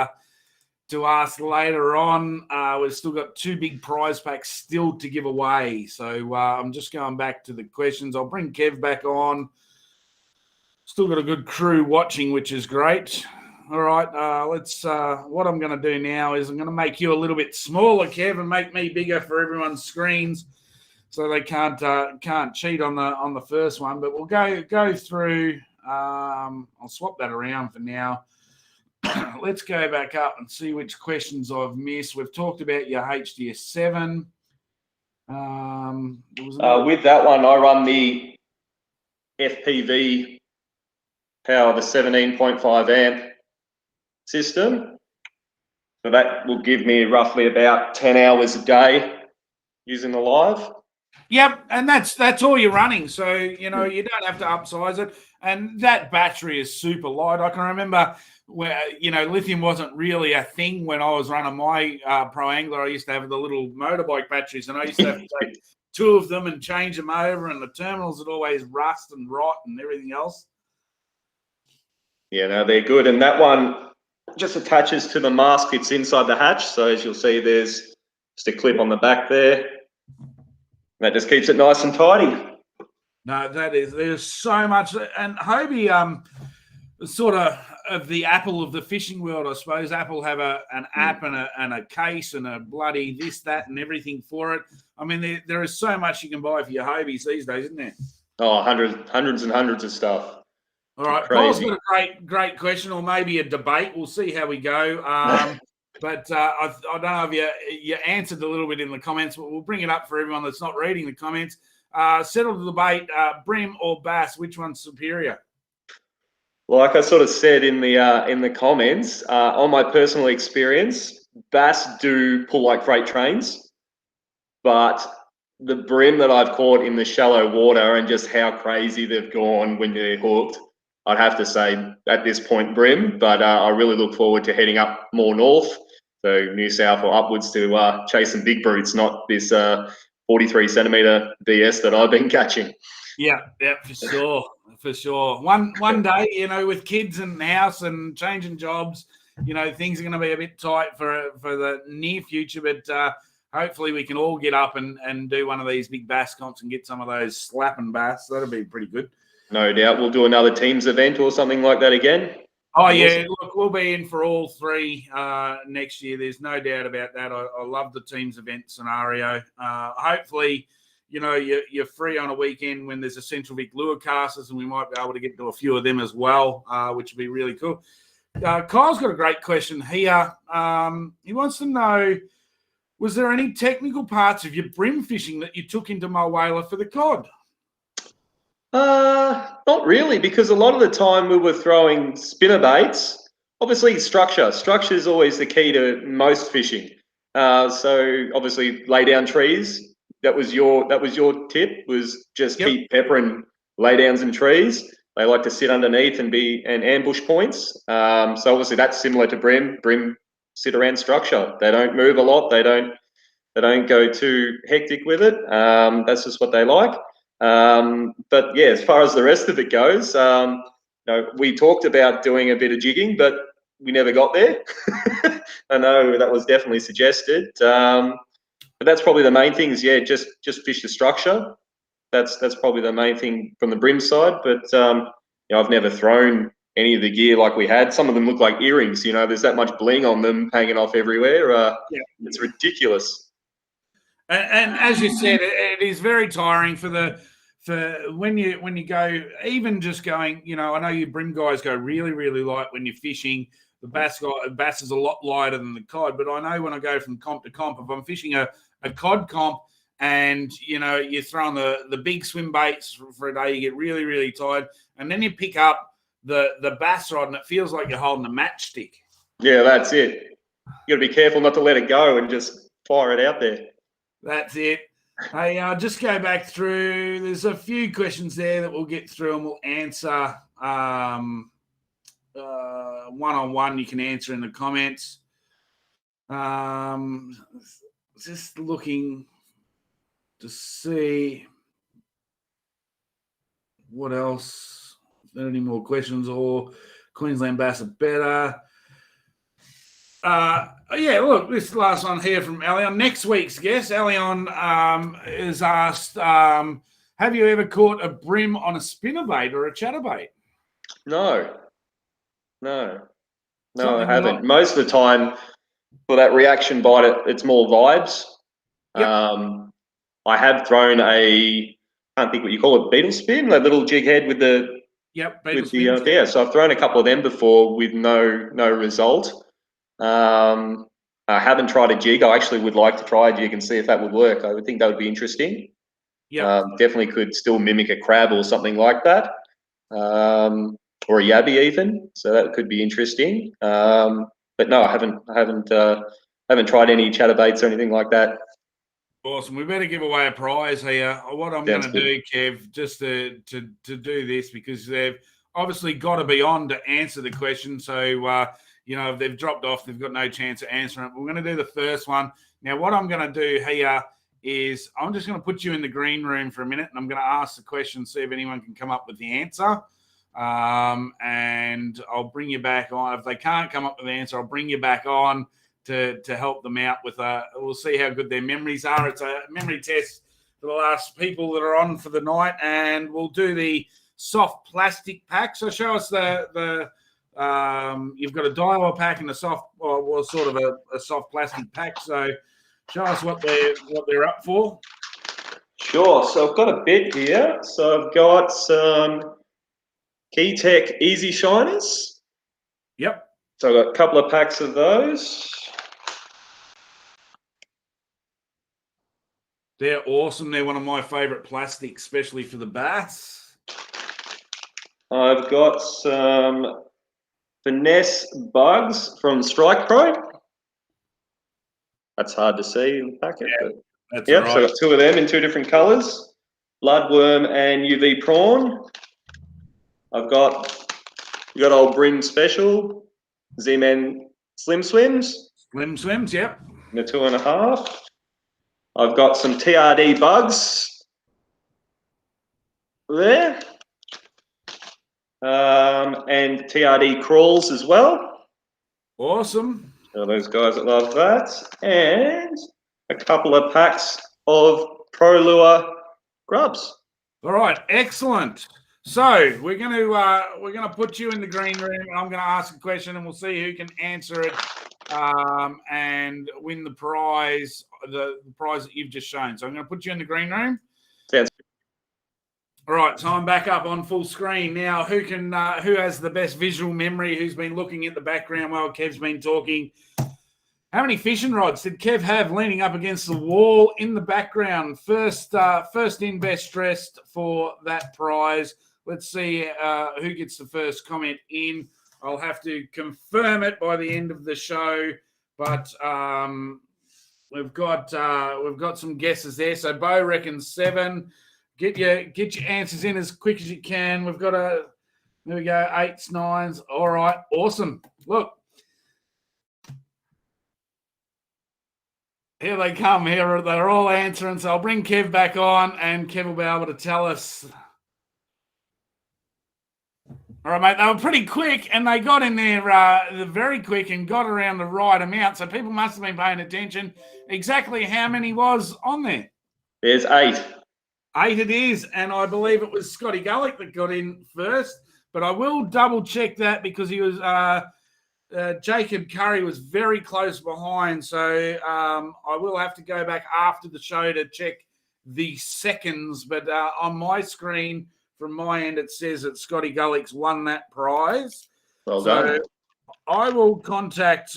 ask later on. We've still got 2 big prize packs still to give away. So I'm just going back to the questions. I'll bring Kev back on. Still got a good crew watching, which is great. All right, let's. What I'm going to do now is I'm going to make you a little bit smaller, Kev, and make me bigger for everyone's screens, so they can't cheat on the first one. But we'll go through. I'll swap that around for now. Let's go back up and see which questions I've missed. We've talked about your HDS7. With that one, I run the FPV power, the 17.5 amp system. So that will give me roughly about 10 hours a day using the live. Yep, and that's all you're running. So, you don't have to upsize it. And that battery is super light. I can remember where, lithium wasn't really a thing when I was running my Pro Angler. I used to have the little motorbike batteries, and I used to have to take 2 of them and change them over, and the terminals would always rust and rot and everything else. Yeah, no, they're good. And that one just attaches to the mask. It's inside the hatch. So as you'll see, there's just a clip on the back there. That just keeps it nice and tidy. No, there's so much. And Hobie sort of of the Apple of the fishing world, I suppose. Apple have an app and a case and a bloody this, that, and everything for it. I mean, there is so much you can buy for your hobies these days, isn't there? Oh, hundreds and hundreds of stuff. All right, Crazy. Paul's got a great question, or maybe a debate. We'll see how we go. But I don't know if you answered a little bit in the comments, but we'll bring it up for everyone that's not reading the comments. Settle the debate, brim or bass, which one's superior? Like I sort of said in the comments, on my personal experience, bass do pull like freight trains, but the brim that I've caught in the shallow water and just how crazy they've gone when they're hooked, I'd have to say at this point brim, but I really look forward to heading up more north, so New South or upwards, to chase some big brutes, not this 43 centimetre BS that I've been catching. Yeah, for sure. One day, you know, with kids in the house and changing jobs, you know, things are going to be a bit tight for the near future, but hopefully we can all get up and do one of these big bass comps and get some of those slapping bass. That'll be pretty good. No doubt. We'll do another teams event or something like that again. Oh, yeah. Look, we'll be in for all three next year. There's no doubt about that. I love the teams event scenario. Hopefully, you know, you're free on a weekend when there's a Central Vic lure casters, and we might be able to get to a few of them as well, which would be really cool. Kyle's got a great question here. He wants to know, was there any technical parts of your brim fishing that you took into Mulwala for the cod? Not really, because a lot of the time we were throwing spinner baits. Obviously, structure. Structure is always the key to most fishing. So obviously, lay down trees. That was your tip. Was just keep peppering lay downs and trees. They like to sit underneath and ambush points. So obviously, that's similar to brim. Brim sit around structure. They don't move a lot. They don't go too hectic with it. That's just what they like. But yeah, as far as the rest of it goes, you know, we talked about doing a bit of jigging, but we never got there. I know that was definitely suggested. But that's probably the main thing is, yeah, just fish the structure. That's probably the main thing from the brim side. But you know, I've never thrown any of the gear like we had. Some of them look like earrings. You know, there's that much bling on them hanging off everywhere. It's ridiculous. And as you said, it is very tiring for when you go, even just going, you know, I know you brim guys go really, really light when you're fishing. The bass is a lot lighter than the cod, but I know when I go from comp to comp, if I'm fishing a cod comp and, you know, you're throwing the big swim baits for a day, you get really, really tired. And then you pick up the bass rod and it feels like you're holding a matchstick. Yeah, that's it. You got to be careful not to let it go and just fire it out there. That's it. Hey, I'll just go back through. There's a few questions there that we'll get through and we'll answer one-on-one. You can answer in the comments. Just looking to see what else. If there are any more questions, or Queensland Bass are better. Yeah, look, this last one here from Elion. Next week's guest, Elion is asked, have you ever caught a brim on a spinnerbait or a chatterbait? No, I haven't. Most of the time, for that reaction bite, it's more vibes. Yep. I have thrown I can't think what you call it, beetle spin, that little jig head with the beetle spin. So I've thrown a couple of them before with no result. I haven't tried a jig. I actually would like to try a jig and see if that would work. I would think that would be interesting. Yeah, definitely could still mimic a crab or something like that, or a yabby even. So that could be interesting. But no, I haven't tried any chatterbaits or anything like that. Awesome. We better give away a prize here. What I'm going to do, Kev, just to do this, because they've obviously got to be on to answer the question. So, you know, if they've dropped off, they've got no chance of answering it. We're going to do the first one. Now, what I'm going to do here is I'm just going to put you in the green room for a minute, and I'm going to ask the question, see if anyone can come up with the answer. And I'll bring you back on. If they can't come up with the answer, I'll bring you back on to help them out with we'll see how good their memories are. It's a memory test for the last people that are on for the night, and we'll do the soft plastic pack. So show us the You've got a Daiwa pack and a soft, well, sort of a soft plastic pack. So show us what they're up for. Sure. So I've got a bit here. So I've got some Keytech Easy Shiners. Yep. So I've got a couple of packs of those. They're awesome. They're one of my favorite plastics, especially for the bass. I've got some Finesse Bugs from Strike Pro. That's hard to see in the packet. Yeah, but that's yep, right. so I've got two of them in two different colours. Bloodworm and UV Prawn. I've got old Brim Special, Z-Man Slim Swims. Slim Swims, yep. In a 2.5. I've got some TRD Bugs there. And TRD Crawls as well. Awesome. So those guys that love that. And a couple of packs of Pro Lure grubs. All right, excellent. So we're gonna put you in the green room, and I'm gonna ask a question, and we'll see who can answer it and win the prize, the prize that you've just shown. So I'm gonna put you in the green room. Sounds good. All right, so I'm back up on full screen now. Who has the best visual memory? Who's been looking at the background while Kev's been talking? How many fishing rods did Kev have leaning up against the wall in the background? First in, best dressed for that prize. Let's see who gets the first comment in. I'll have to confirm it by the end of the show, but we've got some guesses there. So Bo reckons 7. Get your answers in as quick as you can. We've got there we go, 8s, 9s. All right, awesome. Look. Here they come. Here they're all answering. So I'll bring Kev back on, and Kev will be able to tell us. All right, mate. They were pretty quick, and they got in there very quick and got around the right amount. So people must have been paying attention. Exactly how many was on there? There's 8. 8 it is, and I believe it was Scotty Gullick that got in first. But I will double check that because he was. Jacob Curry was very close behind, so I will have to go back after the show to check the seconds. But on my screen, from my end, it says that Scotty Gullick's won that prize. Well done. I will contact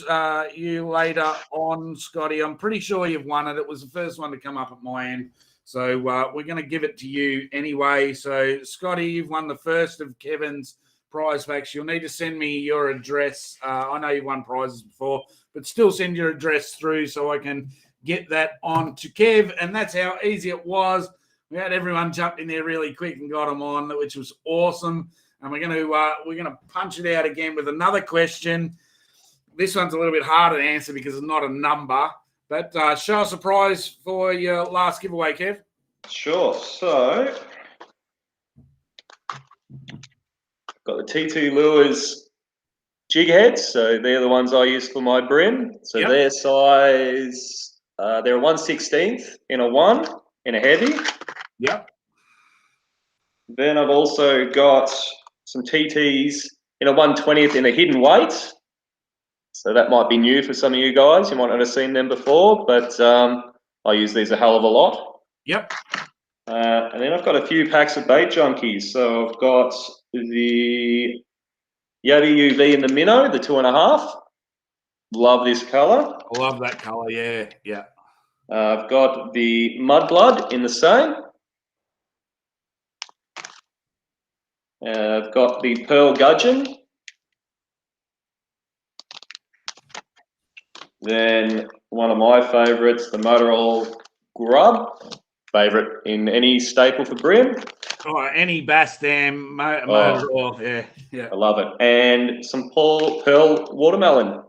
you later on, Scotty. I'm pretty sure you've won it. It was the first one to come up at my end. So we're going to give it to you anyway. So, Scotty, you've won the first of Kevin's prize packs. You'll need to send me your address. I know you've won prizes before, but still send your address through so I can get that on to Kev. And that's how easy it was. We had everyone jumped in there really quick and got them on, which was awesome. And we're going to punch it out again with another question. This one's a little bit harder to answer because it's not a number. But show us a prize for your last giveaway, Kev. Sure. So got the T2 Lures jig heads. So they're the ones I use for my brim. So Yep. their size, they're a 1/16 in a 1 in a heavy. Yep. Then I've also got some TTs in a 1/20th in a hidden weight. So that might be new for some of you guys. You might not have seen them before, but I use these a hell of a lot. Yep. And then I've got a few packs of bait junkies. So I've got the Yeti UV in the minnow, the 2.5. Love this colour. I love that colour, yeah. I've got the Mudblood in the same. I've got the Pearl Gudgeon. Then one of my favourites, the Motor Oil Grub. Favourite in any staple for brim. Oh, any bass dam, motor oil, yeah. I love it. And some Pearl Watermelon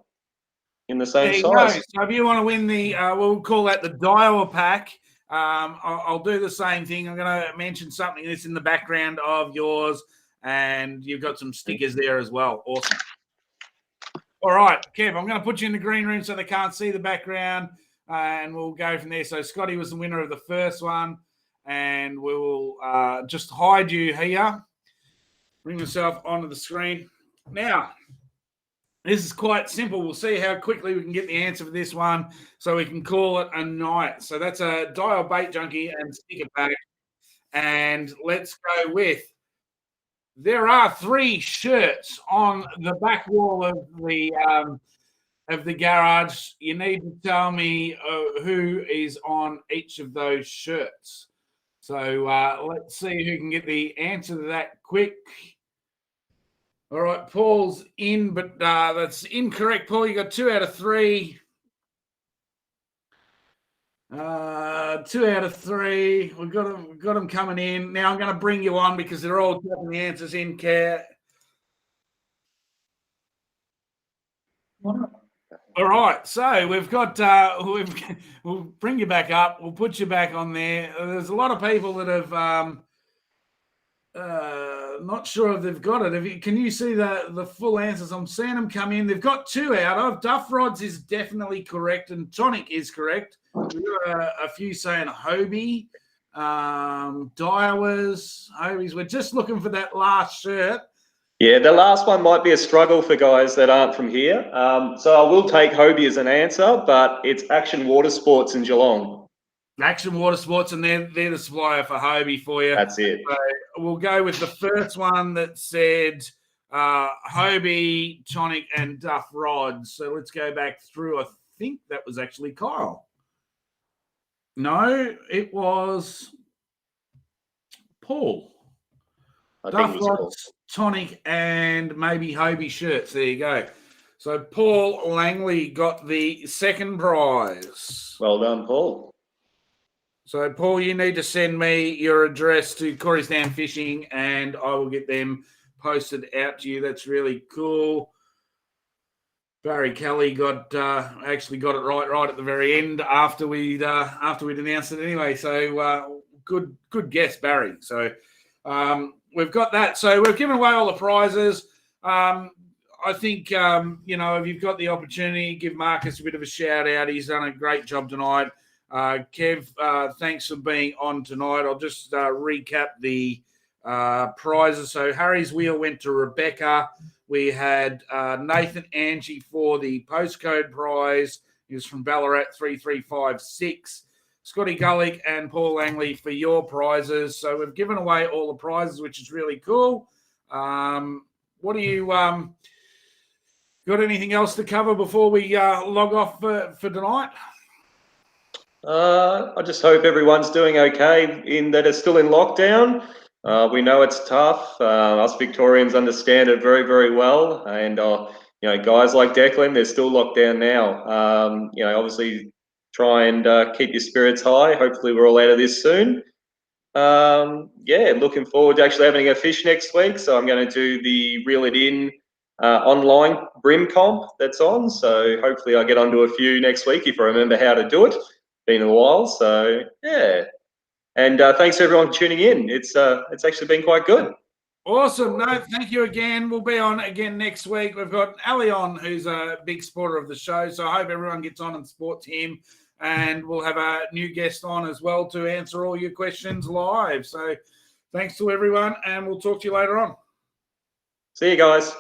in the same There you size. go. So if you want to win the, we'll call that the Daiwa pack. I'll do the same thing. I'm going to mention something that's in the background of yours, and you've got some stickers there as well. Awesome. All right, Kev, I'm going to put you in the green room so they can't see the background, and we'll go from there. So Scotty was the winner of the first one, and we will just hide you here. Bring yourself onto the screen. Now, This is quite simple. We'll see how quickly we can get the answer for this one so we can call it a night. So that's a dial bait junkie and stick it back. And let's go with, there are 3 shirts on the back wall of the garage. You need to tell me who is on each of those shirts. So let's see who can get the answer to that quick. All right, Paul's in, but that's incorrect. Paul, you got 2 out of 3. 2 out of 3. We've got them coming in. Now I'm going to bring you on because they're all getting the answers in, Care. All right, so we've got we'll bring you back up. We'll put you back on there. There's a lot of people that have not sure if they've got it. Can you see the full answers? I'm seeing them come in. They've got 2 out of. Duff Rods is definitely correct, and Tonic is correct. We've got a few saying Hobie, Daiwas, Hobies. We're just looking for that last shirt. Yeah, the last one might be a struggle for guys that aren't from here. So I will take Hobie as an answer, but it's Action Water Sports in Geelong. Action Water Sports, and they're the supplier for Hobie for you. That's it. So we'll go with the first one that said Hobie, Tonic, and Duff Rods. So let's go back through. I think that was actually Kyle. No, it was Paul. Duff Rods, Tonic, and maybe Hobie shirts. There you go. So Paul Langley got the second prize. Well done, Paul. So, Paul, you need to send me your address to Corey's Down Fishing, and I will get them posted out to you. That's really cool. Barry Kelly actually got it right at the very end after we'd announced it anyway. So good guess, Barry. So we've got that. So we've given away all the prizes. I think if you've got the opportunity, give Marcus a bit of a shout out. He's done a great job tonight. Kev, thanks for being on tonight. I'll just recap the prizes. So Harry's wheel went to Rebecca. We had Nathan Angie for the postcode prize. He was from Ballarat 3356. Scotty Gullick and Paul Langley for your prizes. So we've given away all the prizes, which is really cool. What do you got anything else to cover before we log off for tonight? I just hope everyone's doing okay in that it's still in lockdown. We know it's tough. Us Victorians understand it very, very well. And, guys like Declan, they're still locked down now. Obviously try and keep your spirits high. Hopefully we're all out of this soon. Looking forward to actually having a fish next week. So I'm going to do the Reel It In online brim comp that's on. So hopefully I get onto a few next week if I remember how to do it. Been a while, so yeah. And thanks to everyone for tuning in. It's actually been quite good. Awesome. No, thank you again. We'll be on again next week. We've got Ali on, who's a big supporter of the show. So I hope everyone gets on and supports him. And we'll have a new guest on as well to answer all your questions live. So thanks to everyone, and we'll talk to you later on. See you guys.